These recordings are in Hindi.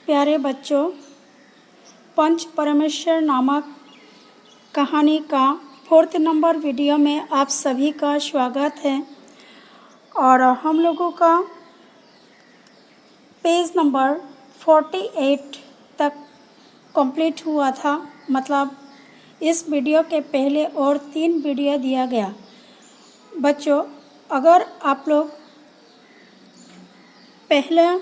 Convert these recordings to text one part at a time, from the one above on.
प्यारे बच्चों, पंच परमेश्वर नामक कहानी का 4th नंबर वीडियो में आप सभी का स्वागत है। और हम लोगों का पेज नंबर 48 तक कंप्लीट हुआ था। मतलब इस वीडियो के पहले और 3 वीडियो दिया गया। बच्चों, अगर आप लोग पहला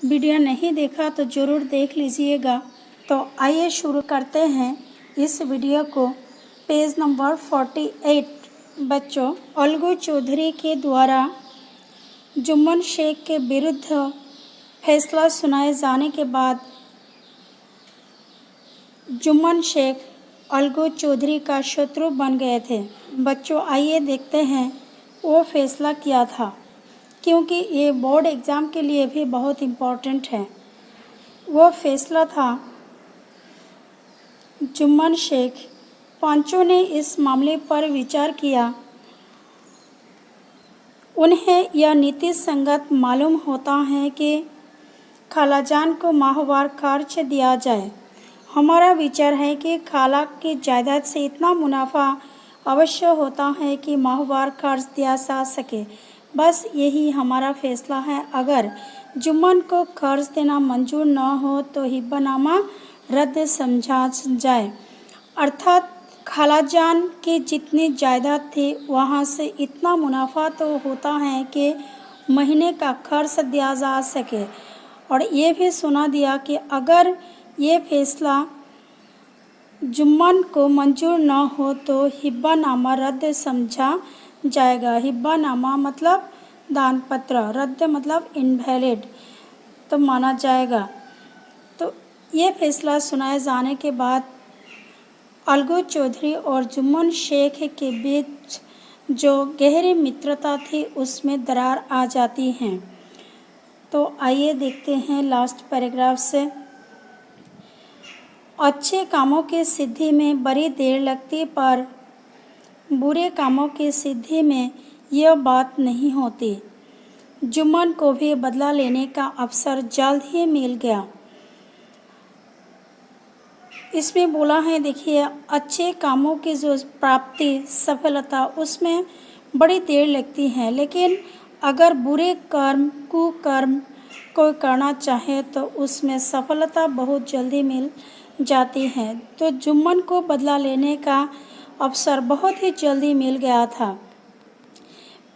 वीडियो नहीं देखा तो ज़रूर देख लीजिएगा। तो आइए शुरू करते हैं इस वीडियो को। Page number 48। बच्चों, अलगू चौधरी के द्वारा जुम्मन शेख के विरुद्ध फैसला सुनाए जाने के बाद जुम्मन शेख अलगू चौधरी का शत्रु बन गए थे। बच्चों, आइए देखते हैं वो फैसला क्या था, क्योंकि ये बोर्ड एग्ज़ाम के लिए भी बहुत इम्पोर्टेंट है। वो फैसला था, जुम्मन शेख पांचों ने इस मामले पर विचार किया। उन्हें यह नीति संगत मालूम होता है कि खालाजान को माहवार खर्च दिया जाए। हमारा विचार है कि खाला की जायदाद से इतना मुनाफा अवश्य होता है कि माहवार खर्च दिया जा सके। बस यही हमारा फैसला है। अगर जुम्मन को खर्च देना मंजूर न हो तो हिब्बानामा रद्द समझा जाए। अर्थात खालाजान की जितनी जायदाद थी वहाँ से इतना मुनाफा तो होता है कि महीने का खर्च दिया जा सके। और ये भी सुना दिया कि अगर ये फैसला जुम्मन को मंजूर न हो तो हिब्बानामा रद्द समझा जाएगा। हिब्बानामा मतलब दान पत्र, रद्द मतलब इनवैलिड तो माना जाएगा। तो ये फैसला सुनाए जाने के बाद अलगू चौधरी और जुम्मन शेख के बीच जो गहरी मित्रता थी उसमें दरार आ जाती है। तो आइए देखते हैं लास्ट पैराग्राफ से। अच्छे कामों की सिद्धि में बड़ी देर लगती, पर बुरे कामों की सिद्धि में यह बात नहीं होती। जुम्मन को भी बदला लेने का अवसर जल्द ही मिल गया। इसमें बोला है, देखिए, अच्छे कामों की जो प्राप्ति सफलता उसमें बड़ी देर लगती है, लेकिन अगर बुरे कर्म कुकर्म कोई करना चाहे तो उसमें सफलता बहुत जल्दी मिल जाती है। तो जुम्मन को बदला लेने का अवसर बहुत ही जल्दी मिल गया था।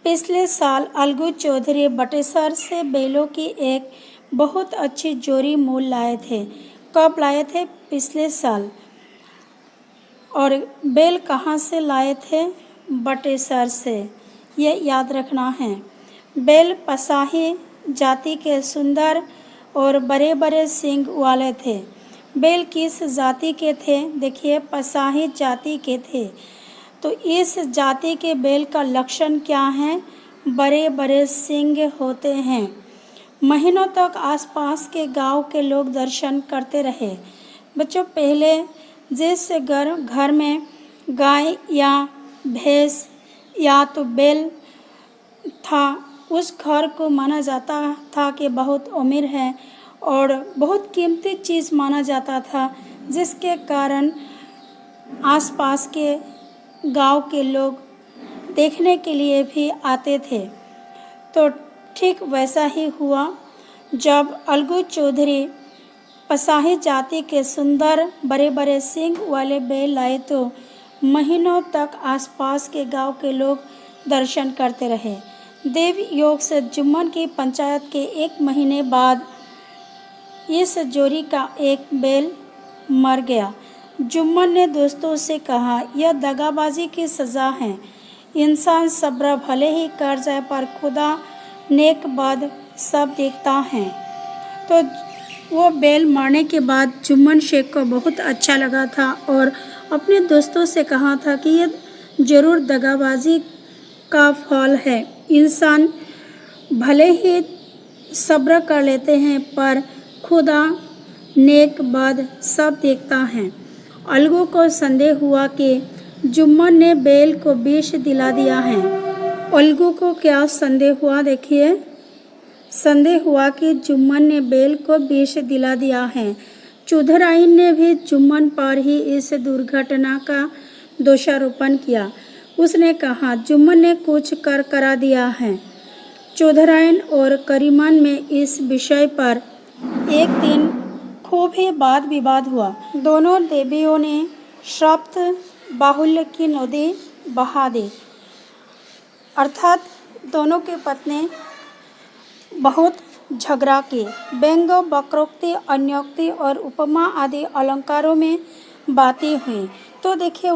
पिछले साल अलगू चौधरी बटेसर से बैलों की एक बहुत अच्छी जोड़ी मोल लाए थे। कब लाए थे? पिछले साल। और बैल कहाँ से लाए थे? बटेसर से, ये याद रखना है। बैल पसाही जाति के सुंदर और बड़े बड़े सींग वाले थे। बैल किस जाति के थे? देखिए, पसाही जाति के थे। तो इस जाति के बैल का लक्षण क्या है? बड़े बड़े सींग होते हैं। महीनों तक आसपास के गांव के लोग दर्शन करते रहे। बच्चों, पहले जिस घर में गाय या भैंस या तो बैल था उस घर को माना जाता था कि बहुत अमीर है और बहुत कीमती चीज़ माना जाता था, जिसके कारण आसपास के गांव के लोग देखने के लिए भी आते थे। तो ठीक वैसा ही हुआ। जब अलगू चौधरी पसाही जाति के सुंदर बड़े बड़े सींग वाले बैल लाए तो महीनों तक आसपास के गांव के लोग दर्शन करते रहे। देव योग से जुम्मन की पंचायत के 1 महीने बाद इस जोड़ी का एक बैल मर गया। जुम्मन ने दोस्तों से कहा, यह दगाबाजी की सज़ा है। इंसान सब्र भले ही कर जाए, पर खुदा नेक बद सब देखता है। तो वो बैल मरने के बाद जुम्मन शेख को बहुत अच्छा लगा था और अपने दोस्तों से कहा था कि यह ज़रूर दगाबाजी का फल है। इंसान भले ही सब्र कर लेते हैं, पर खुदा नेक बद सब देखता है। अलगू को संदेह हुआ कि जुम्मन ने बैल को विष दिला दिया है। अलगू को क्या संदेह हुआ, देखिए। संदेह हुआ कि जुम्मन ने बैल को विष दिला दिया है। चौधराइन ने भी जुम्मन पर ही इस दुर्घटना का दोषारोपण किया। उसने कहा, जुम्मन ने कुछ कर करा दिया है। चौधराइन और करीमन में इस विषय पर एक दिन खूब ही वाद विवाद हुआ। दोनों देवियों ने श्राप्त बाहुल्य की नदी बहा दी, अर्थात दोनों की पत्नी बहुत झगड़ा की। व्यंग, वक्रोक्ति, अन्योक्ति और उपमा आदि अलंकारों में बातें हुई। तो देखिए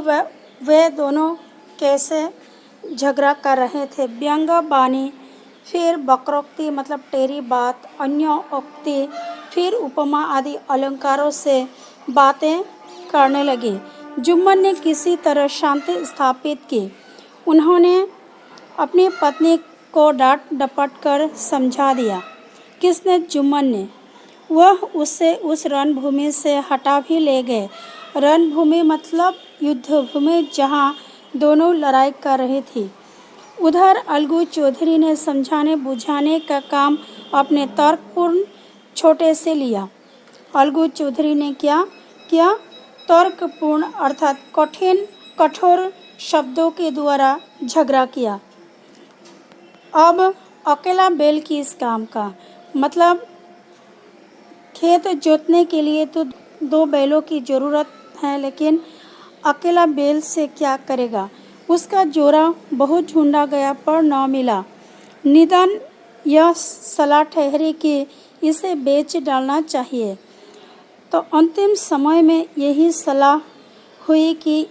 वे दोनों कैसे झगड़ा कर रहे थे। व्यंग वाणी, फिर वक्रोक्ति मतलब टेढ़ी बात, अन्योक्ति, फिर उपमा आदि अलंकारों से बातें करने लगे। जुम्मन ने किसी तरह शांति स्थापित की। उन्होंने अपनी पत्नी को डांट डपट कर समझा दिया। किसने? जुम्मन ने। वह उसे उस रणभूमि से हटा भी ले गए। रणभूमि मतलब युद्ध भूमि, जहाँ दोनों लड़ाई कर रही थी। उधर अलगू चौधरी ने समझाने बुझाने का काम अपने तर्कपूर्ण छोटे से लिया। अलगू चौधरी ने क्या किया? तर्कपूर्ण अर्थात कठिन कठोर शब्दों के द्वारा झगड़ा किया। अब अकेला बैल किस काम का? मतलब खेत जोतने के लिए तो 2 बैलों की ज़रूरत है, लेकिन अकेला बैल से क्या करेगा? उसका जोड़ा बहुत ढूंढा गया पर न मिला। निदान यह सलाह ठहरी कि इसे बेच डालना चाहिए। तो अंतिम समय में यही सलाह हुई कि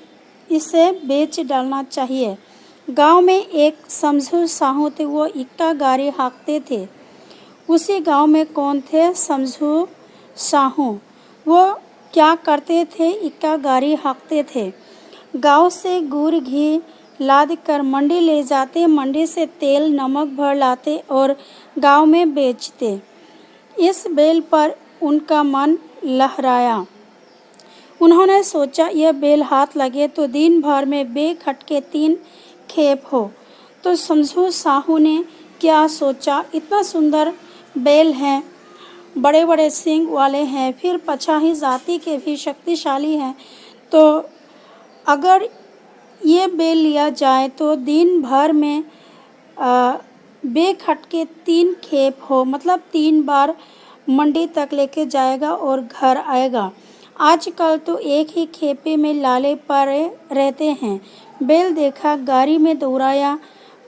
इसे बेच डालना चाहिए। गांव में एक समझू साहू थे, वो इक्का गाड़ी हाँकते थे। उसी गांव में कौन थे? समझू साहू। वो क्या करते थे? इक्का गाड़ी हाँकते थे। गांव से गुड़ घी लाद कर मंडी ले जाते, मंडी से तेल नमक भर लाते और गांव में बेचते। इस बैल पर उनका मन लहराया। उन्होंने सोचा, यह बैल हाथ लगे तो दिन भर में बेखटके 3 खेप हो। तो समझू साहू ने क्या सोचा, इतना सुंदर बैल हैं, बड़े बड़े सींग वाले हैं, फिर पछाही जाति के भी शक्तिशाली हैं, तो अगर ये बैल लिया जाए तो दिन भर में बेखटके 3 खेप हो, मतलब 3 बार मंडी तक लेके जाएगा और घर आएगा। आजकल तो एक ही खेपे में लाले पड़े रहते हैं। बैल देखा, गाड़ी में दौड़ाया,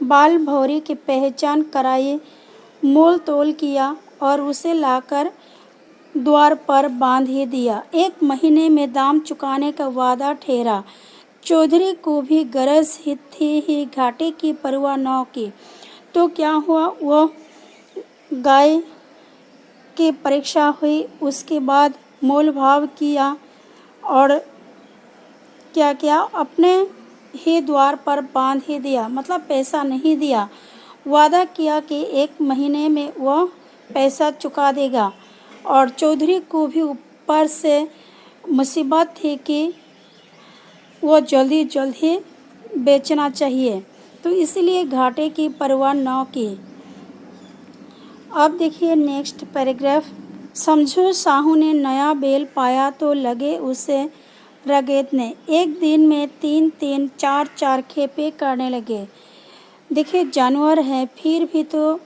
बाल भौरी की पहचान कराई, मोल तोल किया और उसे लाकर द्वार पर बांध ही दिया। 1 महीने में दाम चुकाने का वादा ठहरा। चौधरी को भी गरज ही थी ही घाटे की परवाह न की। तो क्या हुआ, वह गाय की परीक्षा हुई, उसके बाद मोल भाव किया और क्या किया, अपने ही द्वार पर बांध ही दिया, मतलब पैसा नहीं दिया। वादा किया कि 1 महीने में वह पैसा चुका देगा। और चौधरी को भी ऊपर से मुसीबत थी कि वो जल्दी बेचना चाहिए, तो इसलिए घाटे की परवाह न की। अब देखिए नेक्स्ट पैराग्राफ। समझू साहू ने नया बैल पाया तो लगे उसे रगेदने। एक दिन में 3-3, 4-4 खेपे करने लगे। देखिए जानवर है फिर भी तो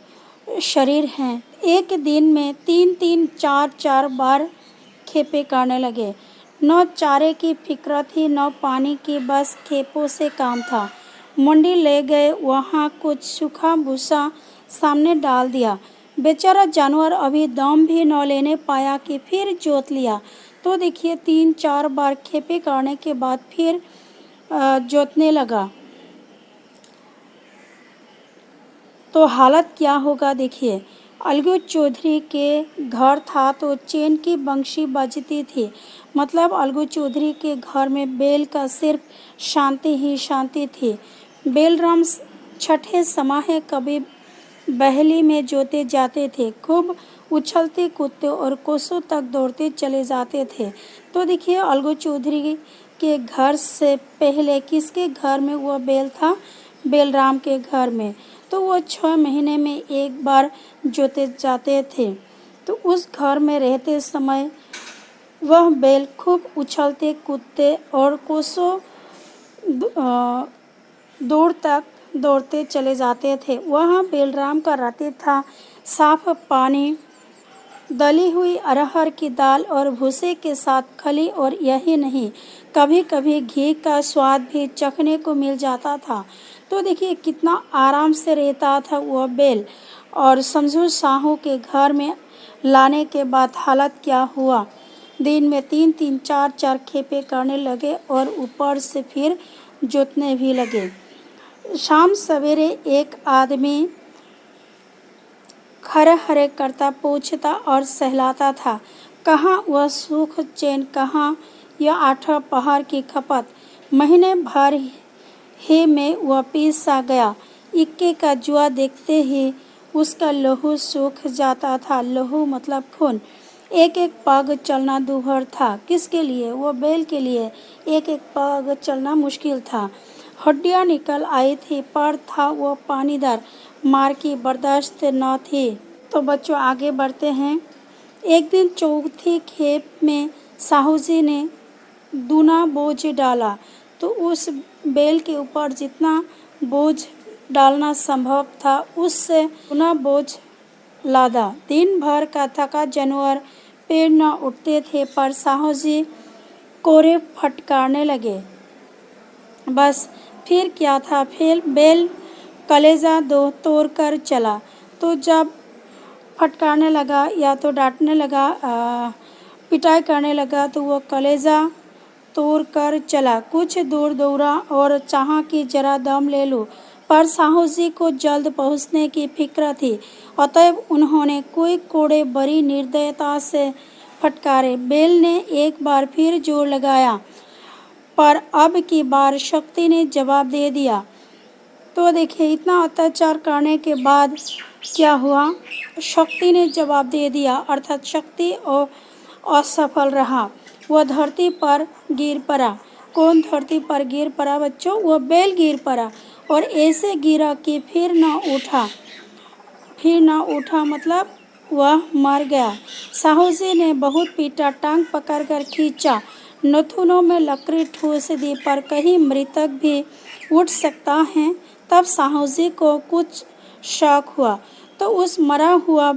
शरीर हैं। एक दिन में 3-3, 4-4 बार खेपे करने लगे। न चारे की फिक्र थी न पानी की, बस खेपों से काम था। मंडी ले गए, वहाँ कुछ सूखा भूसा सामने डाल दिया। बेचारा जानवर अभी दम भी न लेने पाया कि फिर जोत लिया। तो देखिए 3-4 बार खेपे करने के बाद फिर जोतने लगा, तो हालत क्या होगा देखिए। अलगू चौधरी के घर था तो चैन की बंशी बजती थी, मतलब अलगू चौधरी के घर में बैल का सिर्फ शांति ही शांति थी। बैलराम छठे समाहे कभी बहेली में जोते जाते थे, खूब उछलते कूदते और कोसों तक दौड़ते चले जाते थे। तो देखिए अलगू चौधरी के घर से पहले किसके घर में वह बैल था? बैलराम के घर में। तो वो 6 महीने में एक बार जोते जाते थे। तो उस घर में रहते समय वह बैल खूब उछलते कूदते और कोसों दूर तक दौड़ते चले जाते थे। वहाँ बैलराम का रहते था साफ पानी, दली हुई अरहर की दाल और भूसे के साथ खली, और यही नहीं, कभी कभी घी का स्वाद भी चखने को मिल जाता था। तो देखिए कितना आराम से रहता था वह बैल। और समझू साहू के घर में लाने के बाद हालत क्या हुआ। दिन में 3-3 4-4 खेपे करने लगे और ऊपर से फिर जोतने भी लगे। शाम सवेरे एक आदमी खरे हरे करता, पूछता और सहलाता था। कहाँ वह सुख चैन, कहाँ यह 8 पहर की खपत। महीने भर ही में वह पीस सा गया। इक्के का जुआ देखते ही उसका लहू सूख जाता था। लहू मतलब खून। एक एक पग चलना दूभर था। किसके लिए? वो बैल के लिए। एक एक पग चलना मुश्किल था। हड्डियाँ निकल आई थी, पर था वो पानीदार, मार की बर्दाश्त न थी। तो बच्चों आगे बढ़ते हैं। एक दिन चौथी खेप में साहू जी ने दूना बोझ डाला। तो उस बैल के ऊपर जितना बोझ डालना संभव था उससे दूना बोझ लादा। दिन भर का थका जानवर पेड़ न उठते थे, पर साहू जी कोरे फटकारने लगे। बस फिर क्या था, फिर बैल कलेजा तोड़ कर चला। तो जब फटकारने लगा या तो डांटने लगा, पिटाई करने लगा, तो वो कलेजा तोड़ कर चला। कुछ दूर दौड़ा और चाहा कि जरा दम ले लूं, पर साहू जी को जल्द पहुंचने की फिक्र थी। अतएव उन्होंने कोई कोड़े बड़ी निर्दयता से फटकारे। बैल ने एक बार फिर जोर लगाया, पर अब की बार शक्ति ने जवाब दे दिया। तो देखिए इतना अत्याचार करने के बाद क्या हुआ, शक्ति ने जवाब दे दिया, अर्थात शक्ति असफल रहा। वह धरती पर गिर पड़ा। कौन धरती पर गिर पड़ा बच्चों? वह बैल गिर पड़ा, और ऐसे गिरा कि फिर न उठा मतलब वह मर गया। साहू जी ने बहुत पीटा, टांग पकड़कर खींचा, नथुनों में लकड़ी ठूस दी, पर कहीं मृतक भी उठ सकता है। तब साहू जी को कुछ शक हुआ, तो उस मरा हुआ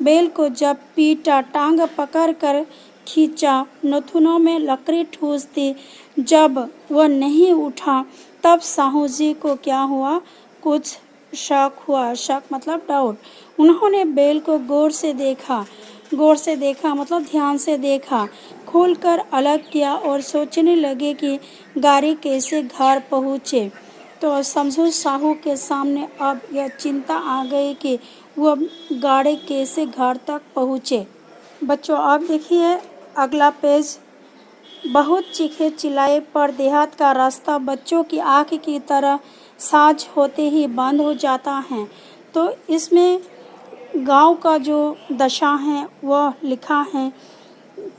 बैल को जब पीटा, टांग पकड़कर खींचा, नथुनों में लकड़ी ठूस दी, जब वह नहीं उठा, तब साहू जी को क्या हुआ, कुछ शक हुआ। शक मतलब डाउट। उन्होंने बैल को गौर से देखा मतलब ध्यान से देखा, खोलकर अलग किया और सोचने लगे कि गाड़ी कैसे घर पहुँचे। तो समझू साहू के सामने अब यह चिंता आ गई कि वह गाड़ी कैसे घर तक पहुँचे। बच्चों अब देखिए अगला पेज। बहुत चीखे चिल्लाए, पर देहात का रास्ता बच्चों की आँख की तरह साँझ होते ही बंद हो जाता है। तो इसमें गांव का जो दशा है वह लिखा है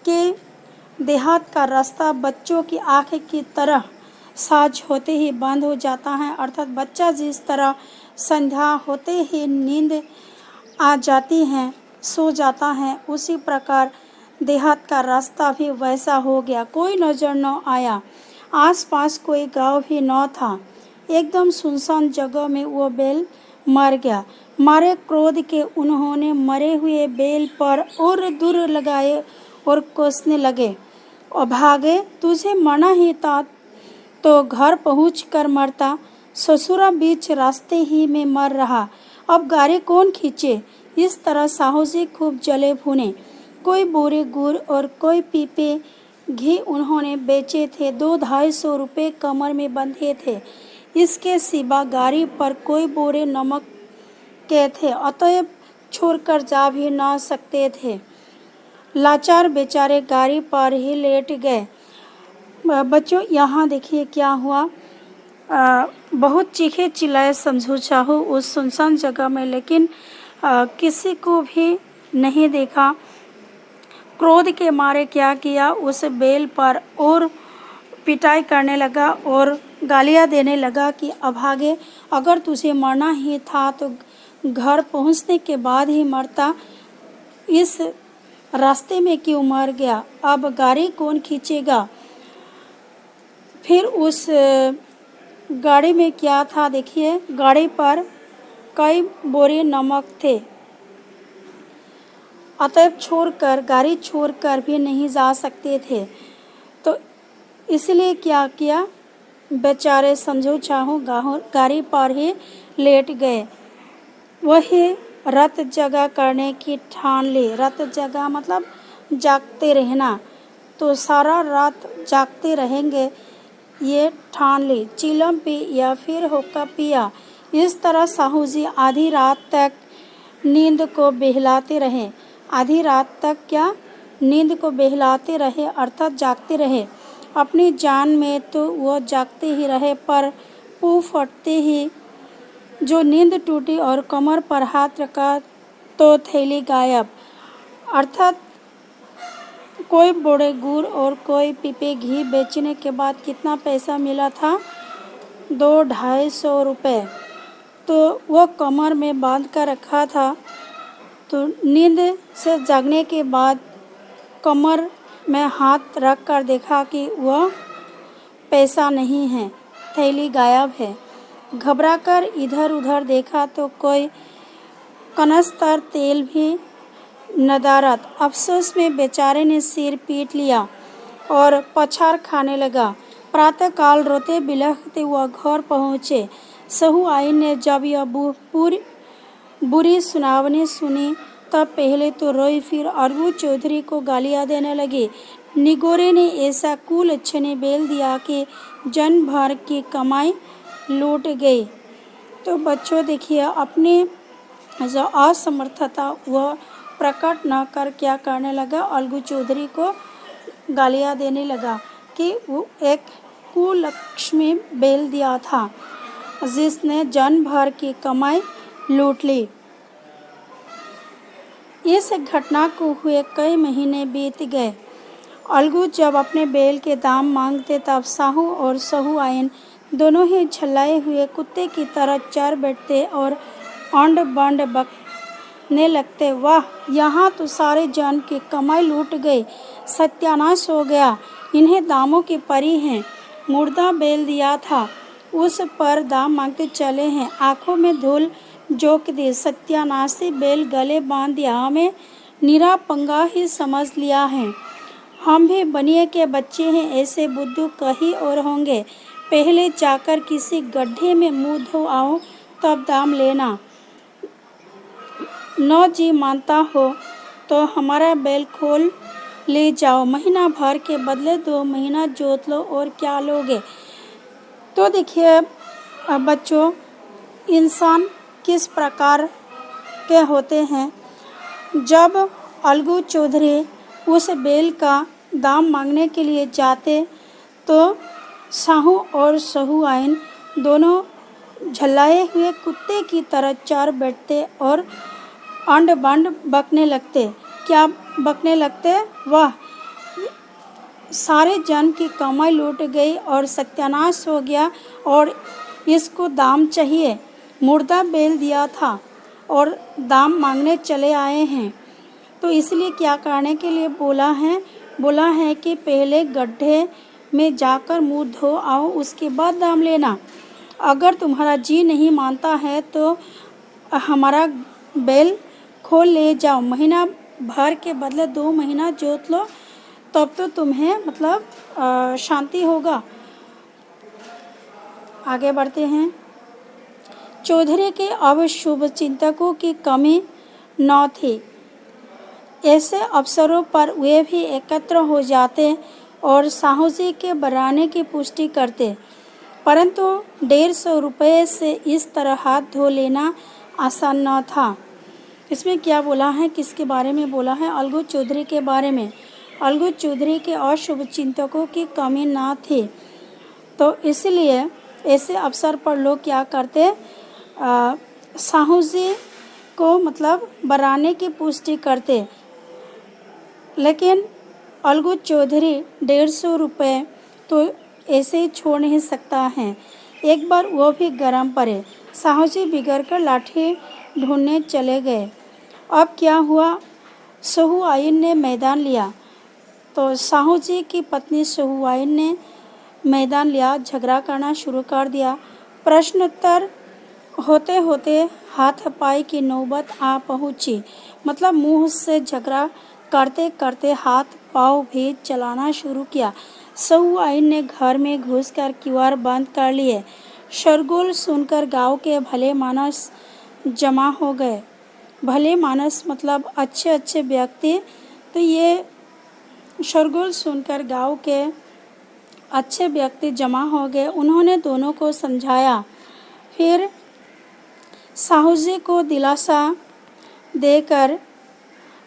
कि देहात का रास्ता बच्चों की आँख की तरह साँझ होते ही बंद हो जाता है, अर्थात बच्चा जिस तरह संध्या होते ही नींद आ जाती है, सो जाता है, उसी प्रकार देहात का रास्ता भी वैसा हो गया। कोई नजर न आया, आसपास कोई गांव भी न था। एकदम सुनसान जगह में वो बैल मर गया। मारे क्रोध के उन्होंने मरे हुए बैल पर और दूर लगाए और कोसने लगे। और भागे, तुझे मना ही था तो घर पहुँच कर मरता। ससुरा बीच रास्ते ही में मर रहा, अब गाड़ी कौन खींचे। इस तरह साहू जी खूब जले भुने। कोई बोरे गुड़ और कोई पीपे घी उन्होंने बेचे थे। 200-250 रुपये कमर में बंधे थे। इसके सिवा गाड़ी पर कोई बोरे नमक के थे, अतएव छोड़कर जा भी ना सकते थे। लाचार बेचारे गाड़ी पर ही लेट गए। बच्चों यहाँ देखिए क्या हुआ। बहुत चीखे चिल्लाए समझू चाहू उस सुनसान जगह में, लेकिन किसी को भी नहीं देखा। क्रोध के मारे क्या किया, उस बैल पर और पिटाई करने लगा और गालियाँ देने लगा कि अभागे, अगर तुझे मरना ही था तो घर पहुंचने के बाद ही मरता, इस रास्ते में क्यों मर गया, अब गाड़ी कौन खींचेगा। फिर उस गाड़ी में क्या था देखिए, गाड़ी पर कई बोरे नमक थे, अतएव छोड़कर गाड़ी छोड़कर भी नहीं जा सकते थे। तो इसलिए क्या किया, बेचारे समझो चाहो गाड़ी पर ही लेट गए। वही रात जगा करने की ठान ली। रात जगा मतलब जागते रहना, तो सारा रात जागते रहेंगे ये ठान ली। चिलम पी या फिर हुक्का पिया। इस तरह साहू जी आधी रात तक नींद को बहलाते रहे। आधी रात तक क्या, नींद को बहलाते रहे, अर्थात जागते रहे। अपनी जान में तो वो जागते ही रहे, पर पू फटते ही जो नींद टूटी और कमर पर हाथ रखा तो थैली गायब। अर्थात कोई बोरे गुड़ और कोई पीपे घी बेचने के बाद कितना पैसा मिला था, 200-250 रुपये, तो वो कमर में बांध कर रखा था। तो नींद से जागने के बाद कमर में हाथ रख कर देखा कि वह पैसा नहीं है, थैली गायब है। घबराकर इधर उधर देखा तो कोई कनस्तर तेल भी नदारत। अफसोस में बेचारे ने सिर पीट लिया और पछाड़ खाने लगा। प्रातःकाल रोते बिलखते वह घर पहुँचे। सहू आई ने जब यह बुरी सुनावनी सुनी तब पहले तो रोई, फिर अरगू चौधरी को गालियाँ देने लगी। निगोरे ने ऐसा कुल अच्छे बेल दिया कि जन भर की कमाई लूट गई। तो बच्चों देखिए, अपनी जो असमर्थता वह प्रकट न कर क्या करने लगा, अलगू चौधरी को गालियाँ देने लगा कि वो एक कुलक्ष्मी बेल दिया था जिसने जन भर की कमाई लूट ली। इस घटना को हुए कई महीने बीत गए। अलगू जब अपने बेल के दाम मांगते तब साहू और सहू आयन दोनों ही झल्लाए हुए कुत्ते की तरह चर बैठते और अंड बंड बकने लगते। वाह, यहाँ तो सारे जन की कमाई लूट गई, सत्यानाश हो गया, इन्हें दामों की परी हैं। मुर्दा बेल दिया था, उस पर दाम मांगते चले हैं। आंखों में धूल झोंक दी, सत्यानाशी बेल गले बांध दिया, हमें निरा पंगा ही समझ लिया है। हम भी बनिए के बच्चे हैं, ऐसे बुद्धू कहीं और होंगे। पहले जाकर किसी गड्ढे में मुँह धो आओ तब दाम लेना। न जी मानता हो तो हमारा बैल खोल ले जाओ, महीना भर के बदले 2 महीना जोत लो, और क्या लोगे। तो देखिए बच्चों, इंसान किस प्रकार के होते हैं। जब अलगू चौधरी उस बैल का दाम मांगने के लिए जाते तो साहू और सहू आइन दोनों झल्लाए हुए कुत्ते की तरह चर बैठते और अंड बंड बकने लगते। क्या बकने लगते, वाह, सारे जन की कमाई लूट गई और सत्यानाश हो गया और इसको दाम चाहिए। मुर्दा बेल दिया था और दाम मांगने चले आए हैं। तो इसलिए क्या करने के लिए बोला है कि पहले गड्ढे में जाकर मुँह धो आओ, उसके बाद दाम लेना। अगर तुम्हारा जी नहीं मानता है तो हमारा बैल खोल ले जाओ, महीना भर के बदले 2 महीना जोत लो, तब तो तुम्हें मतलब शांति होगा। आगे बढ़ते हैं। चौधरी के अब शुभ चिंतकों की कमी न थी। ऐसे अवसरों पर वे भी एकत्र हो जाते और साहू जी के बराने की पुष्टि करते, परंतु 150 रुपये से इस तरह हाथ धो लेना आसान न था। इसमें क्या बोला है, किसके बारे में बोला है, अलगू चौधरी के बारे में। अलगू चौधरी के अशुभ चिंतकों की कमी न थी, तो इसलिए ऐसे अवसर पर लोग क्या करते, साहू जी को मतलब बराने की पुष्टि करते। लेकिन अलगू चौधरी 150 रुपये तो ऐसे ही छोड़ नहीं सकता है। एक बार वो भी गर्म पड़े। साहू जी बिगड़ कर लाठी ढूंढने चले गए। अब क्या हुआ? सहुआइन ने मैदान लिया। तो साहू जी की पत्नी सहुआइन ने मैदान लिया, झगड़ा करना शुरू कर दिया। प्रश्नोत्तर होते होते हाथापाई की नौबत आ पहुंची। मतलब मुंह से झगड़ा करते करते हाथ पाँव भी चलाना शुरू किया। सहुआइन ने घर में घुसकर किवाड़ बंद कर लिए। शोरगुल सुनकर गांव के भले मानस जमा हो गए। भले मानस मतलब अच्छे अच्छे व्यक्ति। तो ये शोरगुल सुनकर गांव के अच्छे व्यक्ति जमा हो गए। उन्होंने दोनों को समझाया। फिर साहू जी को दिलासा देकर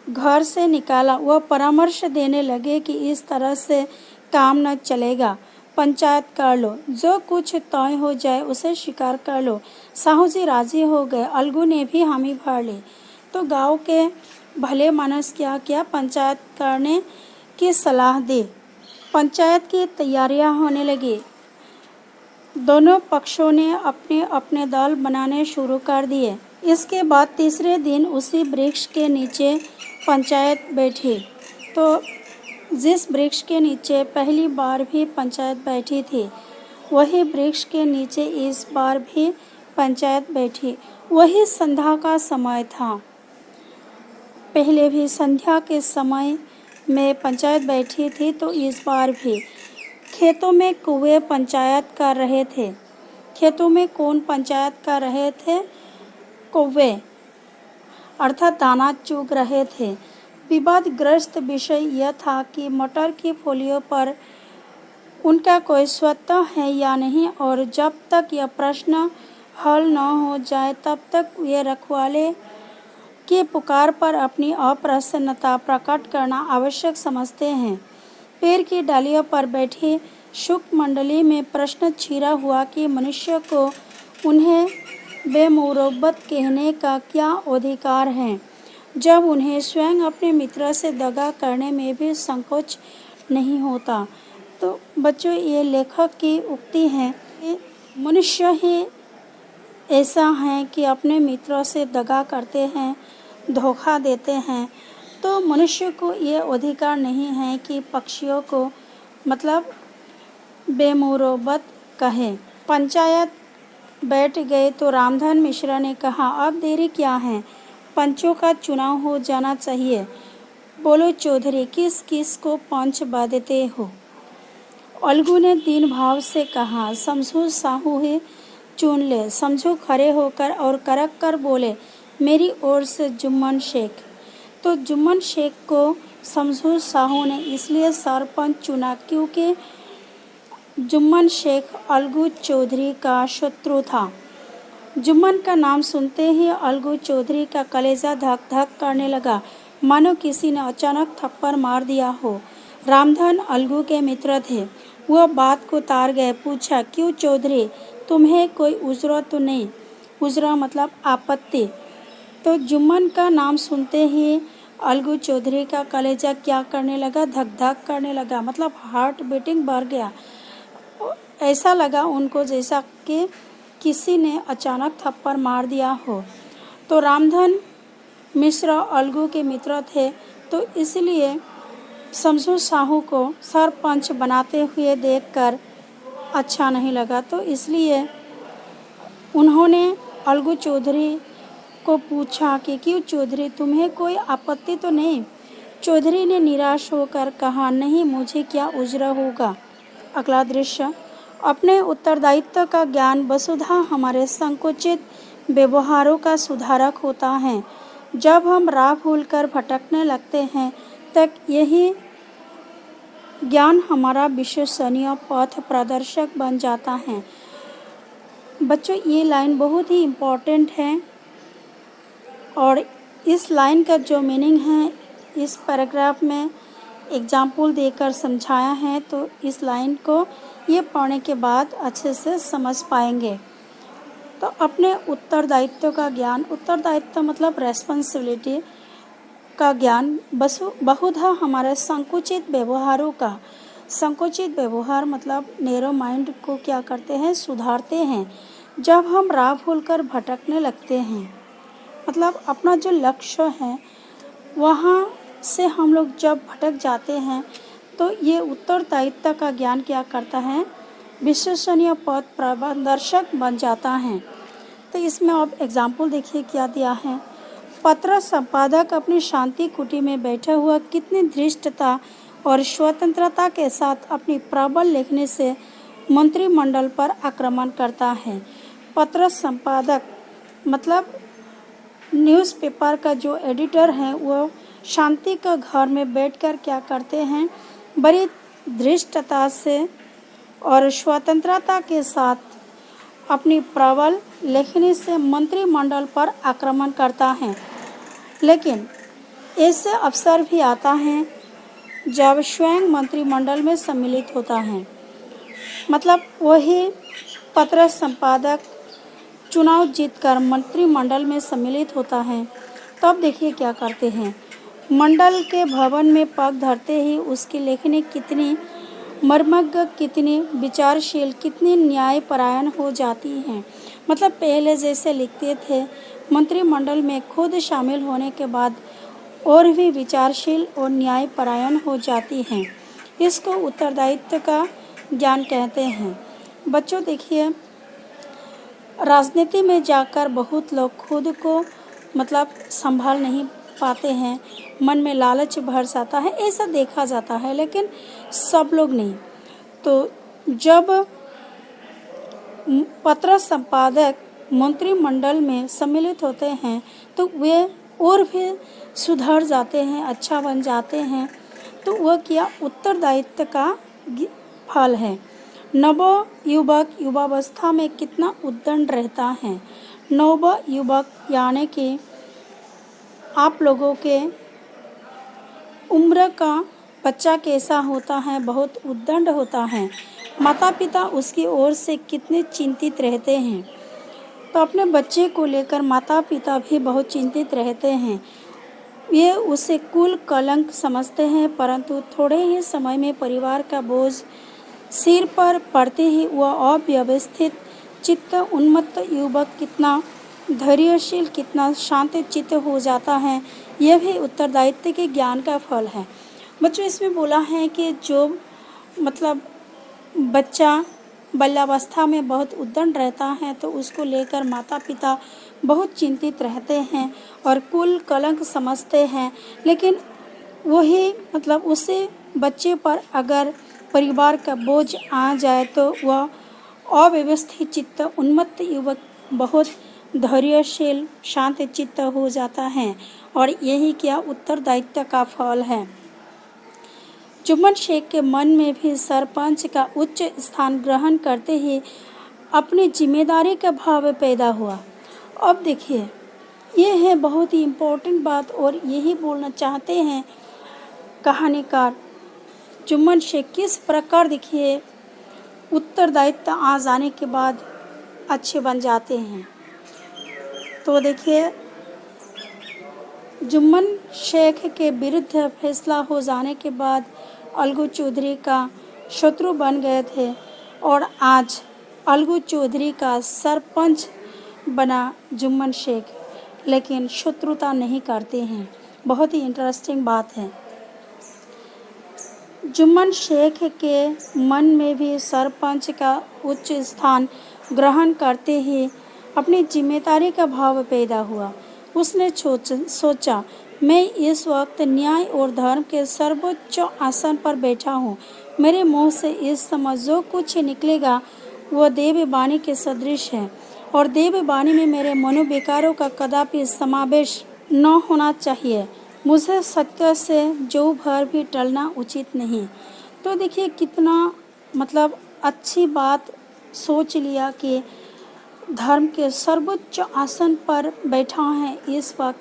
घर से निकाला। वह परामर्श देने लगे कि इस तरह से काम न चलेगा। पंचायत कर लो, जो कुछ तय हो जाए उसे स्वीकार कर लो। साहू जी राजी हो गए। अलगू ने भी हामी भर ली। तो गांव के भले मानस क्या किया, पंचायत करने की सलाह दी। पंचायत की तैयारियां होने लगी। दोनों पक्षों ने अपने अपने दल बनाने शुरू कर दिए। इसके बाद तीसरे दिन उसी वृक्ष के नीचे पंचायत बैठी। तो जिस वृक्ष के नीचे पहली बार भी पंचायत बैठी थी, वही वृक्ष के नीचे इस बार भी पंचायत बैठी। वही संध्या का समय था। पहले भी संध्या के समय में पंचायत बैठी थी, तो इस बार भी खेतों में कुएं पंचायत कर रहे थे। खेतों में कौन पंचायत कर रहे थे? कौवे, अर्थात दाना चुग रहे थे। विवादग्रस्त विषय यह था कि मटर की फलियों पर उनका कोई स्वतः है या नहीं, और जब तक यह प्रश्न हल न हो जाए तब तक वे रखवाले की पुकार पर अपनी अप्रसन्नता प्रकट करना आवश्यक समझते हैं। पेड़ की डालियों पर बैठी शुक मंडली में प्रश्न छिड़ा हुआ कि मनुष्य को उन्हें बेमुरब्बत कहने का क्या अधिकार है, जब उन्हें स्वयं अपने मित्र से दगा करने में भी संकोच नहीं होता। तो बच्चों, ये लेखक की उक्ति है कि मनुष्य ही ऐसा है कि अपने मित्रों से दगा करते हैं, धोखा देते हैं। तो मनुष्य को ये अधिकार नहीं है कि पक्षियों को मतलब बेमुरब्बत कहे। पंचायत बैठ गए तो रामधन मिश्रा ने कहा, अब देरी क्या है, पंचों का चुनाव हो जाना चाहिए। बोलो चौधरी, किस किस को पंच बांधते हो? अलगू ने दीन भाव से कहा, समझू साहू ही चुन ले। समझू खड़े होकर और करक कर बोले, मेरी ओर से जुम्मन शेख। तो जुम्मन शेख को समझू साहू ने इसलिए सरपंच चुना क्योंकि जुम्मन शेख अलगू चौधरी का शत्रु था। जुम्मन का नाम सुनते ही अलगू चौधरी का कलेजा धक धक करने लगा, मानो किसी ने अचानक थप्पड़ मार दिया हो। रामधन अलगू के मित्र थे। वह बात को तार गए। पूछा, क्यों चौधरी, तुम्हें कोई उजरा तो नहीं? उजरा मतलब आपत्ति। तो जुम्मन का नाम सुनते ही अलगू चौधरी का कलेजा क्या करने लगा? धक धक करने लगा, मतलब हार्ट बीटिंग बढ़ गया। ऐसा लगा उनको जैसा कि किसी ने अचानक थप्पड़ मार दिया हो। तो रामधन मिश्रा अलगू के मित्र थे, तो इसलिए समझू साहू को सरपंच बनाते हुए देखकर अच्छा नहीं लगा। तो इसलिए उन्होंने अलगू चौधरी को पूछा कि क्यों चौधरी, तुम्हें कोई आपत्ति तो नहीं? चौधरी ने निराश होकर कहा, नहीं, मुझे क्या उजरा होगा। अगला दृश्य। अपने उत्तरदायित्व का ज्ञान वसुधा हमारे संकुचित व्यवहारों का सुधारक होता है। जब हम राह भूलकर भटकने लगते हैं तब यही ज्ञान हमारा विश्वसनीय पथ प्रदर्शक बन जाता है। बच्चों, ये लाइन बहुत ही इम्पोर्टेंट है और इस लाइन का जो मीनिंग है इस पैराग्राफ में एग्जाम्पल देकर समझाया है। तो इस लाइन को ये पढ़ने के बाद अच्छे से समझ पाएंगे। तो अपने उत्तरदायित्व का ज्ञान, उत्तरदायित्व मतलब रेस्पॉन्सिबिलिटी का ज्ञान बहुधा हमारे संकुचित व्यवहारों का संकुचित व्यवहार मतलब नैरो माइंड को क्या करते हैं, सुधारते हैं। जब हम राह भूलकर भटकने लगते हैं, मतलब अपना जो लक्ष्य है वहाँ से हम लोग जब भटक जाते हैं, तो ये उत्तरदायित्व का ज्ञान क्या करता है, विश्वसनीय पथ प्रदर्शक बन जाता है। तो इसमें आप एग्जाम्पल देखिए क्या दिया है। पत्र संपादक अपनी शांति कुटी में बैठा हुआ कितनी धृष्टता और स्वतंत्रता के साथ अपनी प्रबल लिखने से मंत्रिमंडल पर आक्रमण करता है। पत्र संपादक मतलब न्यूज़पेपर का जो एडिटर है वो शांति का घर में बैठकर क्या करते हैं, बड़ी धृष्टता से और स्वतंत्रता के साथ अपनी प्रबल लेखनी से मंत्रिमंडल पर आक्रमण करता है। लेकिन ऐसे अवसर भी आता है जब स्वयं मंत्रिमंडल में सम्मिलित होता है, मतलब वही पत्र संपादक चुनाव जीतकर मंत्रिमंडल में सम्मिलित होता है। तब देखिए क्या करते हैं, मंडल के भवन में पग धरते ही उसकी लेखनी कितनी मर्मज्ञ, कितनी विचारशील, कितनी न्यायपरायण हो जाती हैं। मतलब पहले जैसे लिखते थे, मंत्रिमंडल में खुद शामिल होने के बाद और भी विचारशील और न्यायपरायण हो जाती हैं। इसको उत्तरदायित्व का ज्ञान कहते हैं। बच्चों देखिए, राजनीति में जाकर बहुत लोग खुद को मतलब संभाल नहीं पाते हैं, मन में लालच भर जाता है, ऐसा देखा जाता है, लेकिन सब लोग नहीं। तो जब पत्र संपादक मंत्रिमंडल में सम्मिलित होते हैं तो वे और भी सुधर जाते हैं, अच्छा बन जाते हैं। तो वह क्या उत्तरदायित्व का फल है। नव युवक युवावस्था में कितना उद्दंड रहता है। नव युवक यानी कि आप लोगों के उम्र का बच्चा कैसा होता है, बहुत उद्दंड होता है। माता पिता उसकी ओर से कितने चिंतित रहते हैं। तो अपने बच्चे को लेकर माता पिता भी बहुत चिंतित रहते हैं। ये उसे कुल कलंक समझते हैं, परंतु थोड़े ही समय में परिवार का बोझ सिर पर पड़ते ही वह अव्यवस्थित चित्त उन्मत्त युवक कितना धैर्यशील, कितना शांत चित्त हो जाता है। यह भी उत्तरदायित्व के ज्ञान का फल है। बच्चों इसमें बोला है कि जो मतलब बच्चा बाल्यावस्था में बहुत उद्दंड रहता है तो उसको लेकर माता पिता बहुत चिंतित रहते हैं और कुल कलंक समझते हैं। लेकिन वही मतलब उसे बच्चे पर अगर परिवार का बोझ आ जाए तो वह अव्यवस्थित चित्त उन्मत्त युवक बहुत धैर्यशील शांत चित्त हो जाता है। और यही क्या उत्तरदायित्व का फल है। जुम्मन शेख के मन में भी सरपंच का उच्च स्थान ग्रहण करते ही अपनी जिम्मेदारी का भाव पैदा हुआ। अब देखिए, ये है बहुत ही इम्पोर्टेंट बात और यही बोलना चाहते हैं कहानीकार। जुम्मन शेख किस प्रकार देखिए उत्तरदायित्व आ जाने के बाद अच्छे बन जाते हैं। तो देखिए, जुम्मन शेख के विरुद्ध फैसला हो जाने के बाद अलगू चौधरी का शत्रु बन गए थे और आज अलगू चौधरी का सरपंच बना जुम्मन शेख, लेकिन शत्रुता नहीं करते हैं। बहुत ही इंटरेस्टिंग बात है। जुम्मन शेख के मन में भी सरपंच का उच्च स्थान ग्रहण करते ही अपनी जिम्मेदारी का भाव पैदा हुआ। उसने सोचा मैं इस वक्त न्याय और धर्म के सर्वोच्च आसन पर बैठा हूँ। मेरे मुंह से इस समय जो कुछ निकलेगा वह देववाणी के सदृश है और देववाणी में मेरे मनोविकारों का कदापि समावेश न होना चाहिए। मुझे सत्य से जो भर भी टलना उचित नहीं। तो देखिए कितना मतलब अच्छी बात सोच लिया कि धर्म के सर्वोच्च आसन पर बैठा है इस वक्त,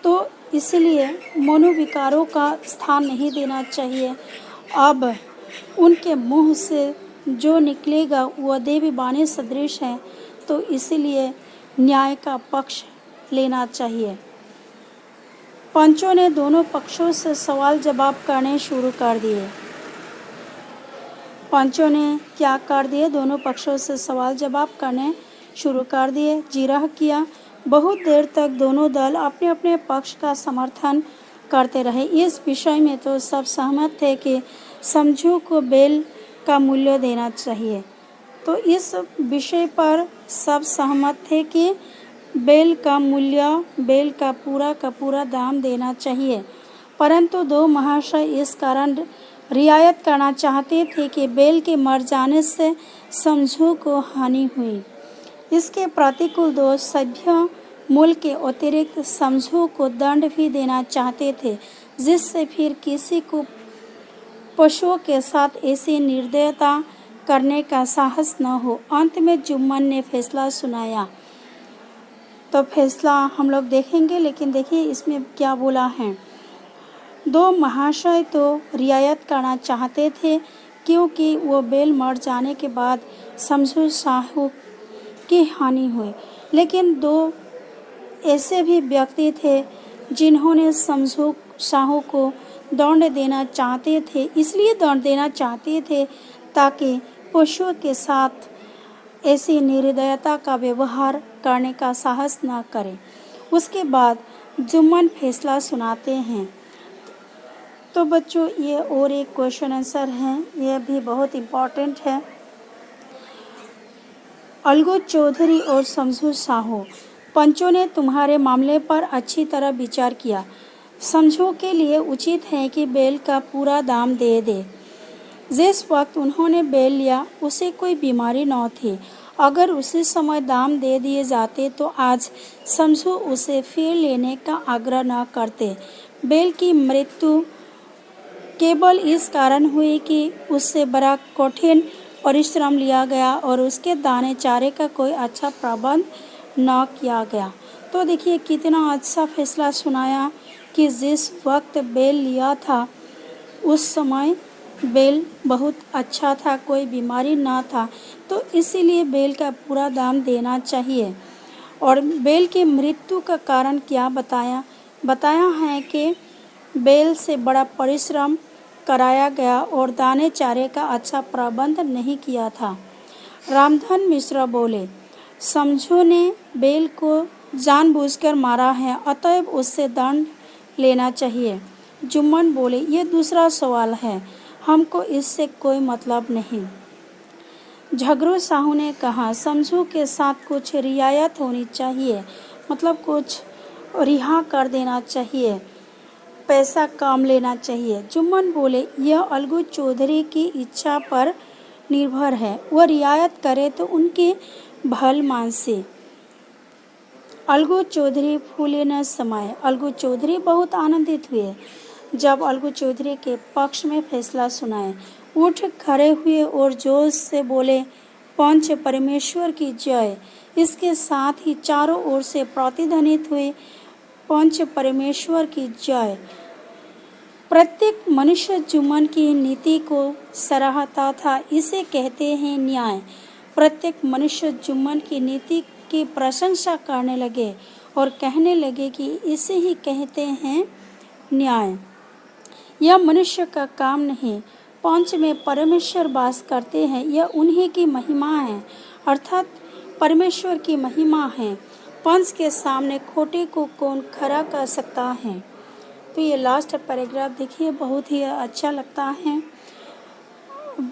तो इसलिए मनोविकारों का स्थान नहीं देना चाहिए। अब उनके मुंह से जो निकलेगा वह देववाणी सदृश है, तो इसलिए न्याय का पक्ष लेना चाहिए। पंचों ने दोनों पक्षों से सवाल जवाब करने शुरू कर दिए। पंचों ने क्या कर दिए, दोनों पक्षों से सवाल जवाब करने शुरू कर दिए। जिरह किया। बहुत देर तक दोनों दल अपने अपने पक्ष का समर्थन करते रहे। इस विषय में तो सब सहमत थे कि समझू को बेल का मूल्य देना चाहिए। तो इस विषय पर सब सहमत थे कि बेल का मूल्य, बेल का पूरा दाम देना चाहिए। परंतु दो महाशय इस कारण रियायत करना चाहते थे कि बेल के मर जाने से समझू को हानि हुई। इसके प्रतिकूल दो सभ्य मूल्य के अतिरिक्त समझू को दंड भी देना चाहते थे, जिससे फिर किसी को पशुओं के साथ ऐसी निर्दयता करने का साहस न हो। अंत में जुम्मन ने फैसला सुनाया। तो फैसला हम लोग देखेंगे, लेकिन देखिए इसमें क्या बोला है। दो महाशय तो रियायत करना चाहते थे, क्योंकि वो बेल मर जाने के बाद समझू साहू की हानि हुई। लेकिन दो ऐसे भी व्यक्ति थे जिन्होंने समझू साहू को दंड देना चाहते थे, इसलिए दंड देना चाहते थे ताकि पशुओं के साथ ऐसी निर्दयता का व्यवहार करने का साहस न करें। उसके बाद जुम्मन फैसला सुनाते हैं। तो बच्चों ये और एक क्वेश्चन आंसर है, यह भी बहुत इम्पोर्टेंट है। अलगू चौधरी और समझू साहू, पंचों ने तुम्हारे मामले पर अच्छी तरह विचार किया। समझू के लिए उचित है कि बेल का पूरा दाम दे दे। जिस वक्त उन्होंने बेल लिया उसे कोई बीमारी न थी। अगर उसी समय दाम दे दिए जाते तो आज समझू उसे फिर लेने का आग्रह न करते। बेल की मृत्यु केवल इस कारण हुई कि उससे बड़ा कठिन परिश्रम लिया गया और उसके दाने चारे का कोई अच्छा प्रबंध न किया गया। तो देखिए कितना अच्छा फैसला सुनाया कि जिस वक्त बेल लिया था उस समय बेल बहुत अच्छा था, कोई बीमारी ना था, तो इसीलिए बेल का पूरा दाम देना चाहिए। और बेल की मृत्यु का कारण क्या बताया है कि बेल से बड़ा परिश्रम कराया गया और दाने चारे का अच्छा प्रबंध नहीं किया था। रामधन मिश्र बोले, समझू ने बेल को जानबूझकर मारा है, अतएव उससे दंड लेना चाहिए। जुम्मन बोले, ये दूसरा सवाल है, हमको इससे कोई मतलब नहीं। झगरू साहू ने कहा, समझू के साथ कुछ रियायत होनी चाहिए, मतलब कुछ रिहा कर देना चाहिए, पैसा कम लेना चाहिए। जुम्मन बोले, यह अलगू चौधरी की इच्छा पर निर्भर है, वह रियायत करे तो उनकी भल मानसी। अलगू चौधरी फूले न समाये। अलगू चौधरी बहुत आनंदित हुए जब अलगू चौधरी के पक्ष में फैसला सुनाए। उठ खड़े हुए और जोश से बोले, पंच परमेश्वर की जय। इसके साथ ही चारों ओर से प्रतिध्वनित हुए, पंच परमेश्वर की जय। प्रत्येक मनुष्य जुम्मन की नीति को सराहता था, इसे कहते हैं न्याय। प्रत्येक मनुष्य जुम्मन की नीति की प्रशंसा करने लगे और कहने लगे कि इसे ही कहते हैं न्याय। यह मनुष्य का काम नहीं, पंच में परमेश्वर वास करते हैं, यह उन्हीं की महिमा है, अर्थात परमेश्वर की महिमा है। पंच के सामने खोटे को कौन खड़ा कर सकता है। तो ये लास्ट पैराग्राफ देखिए, बहुत ही अच्छा लगता है।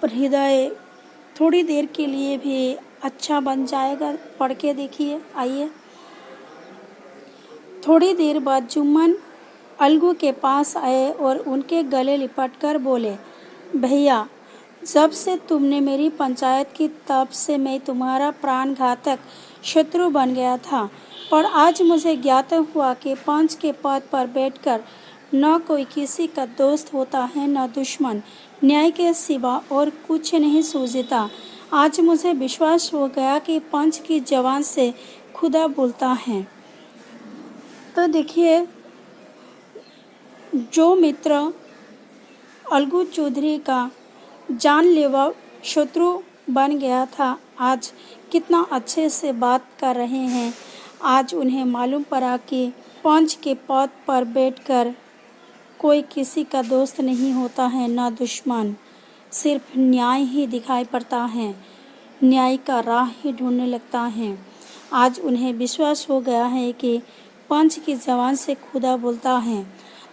हृदय थोड़ी देर के लिए भी अच्छा बन जाएगा, पढ़ के देखिए। आइए। थोड़ी देर बाद जुम्मन अलगू के पास आए और उनके गले लिपटकर बोले, भैया, जब से तुमने मेरी पंचायत की तब से मैं तुम्हारा प्राणघातक शत्रु बन गया था, पर आज मुझे ज्ञात हुआ कि पंच के पद पर बैठकर न कोई किसी का दोस्त होता है न दुश्मन, न्याय के सिवा और कुछ नहीं सूझता। आज मुझे विश्वास हो गया कि पंच की जबान से खुदा बोलता है। तो देखिए, जो मित्र अलगू चौधरी का जानलेवा शत्रु बन गया था, आज कितना अच्छे से बात कर रहे हैं। आज उन्हें मालूम पड़ा कि पंच के पद पर बैठकर कोई किसी का दोस्त नहीं होता है, ना दुश्मन। सिर्फ न्याय ही दिखाई पड़ता है, न्याय का राह ही ढूंढने लगता है। आज उन्हें विश्वास हो गया है कि पंच की ज़बान से खुदा बोलता है।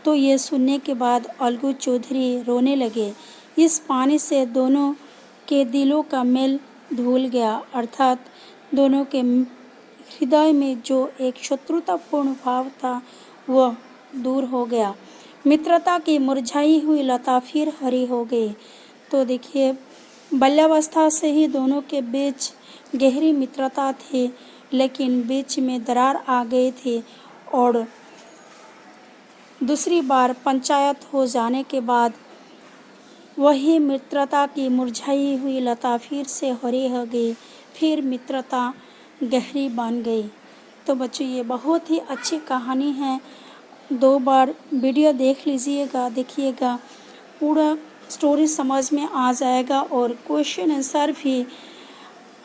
तो ये सुनने के बाद अलगू चौधरी रोने लगे। इस पानी से दोनों के दिलों का मेल धुल गया, अर्थात दोनों के हृदय में जो एक शत्रुतापूर्ण भाव था वह दूर हो गया। मित्रता की मुरझाई हुई लता फिर हरी हो गई। तो देखिए, बाल्यावस्था से ही दोनों के बीच गहरी मित्रता थी, लेकिन बीच में दरार आ गई थी और दूसरी बार पंचायत हो जाने के बाद वही मित्रता की मुरझाई हुई लता फिर से हरी हो गई, फिर मित्रता गहरी बन गई। तो बच्चों, ये बहुत ही अच्छी कहानी है। 2 बार वीडियो देख लीजिएगा, देखिएगा, पूरा स्टोरी समझ में आ जाएगा और क्वेश्चन आंसर भी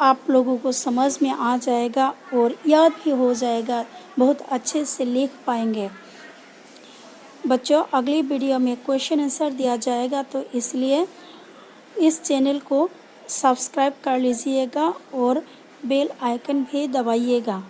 आप लोगों को समझ में आ जाएगा और याद भी हो जाएगा, बहुत अच्छे से लिख पाएंगे। बच्चों, अगली वीडियो में क्वेश्चन आंसर दिया जाएगा, तो इसलिए इस चैनल को सब्सक्राइब कर लीजिएगा और बेल आइकन भी दबाइएगा।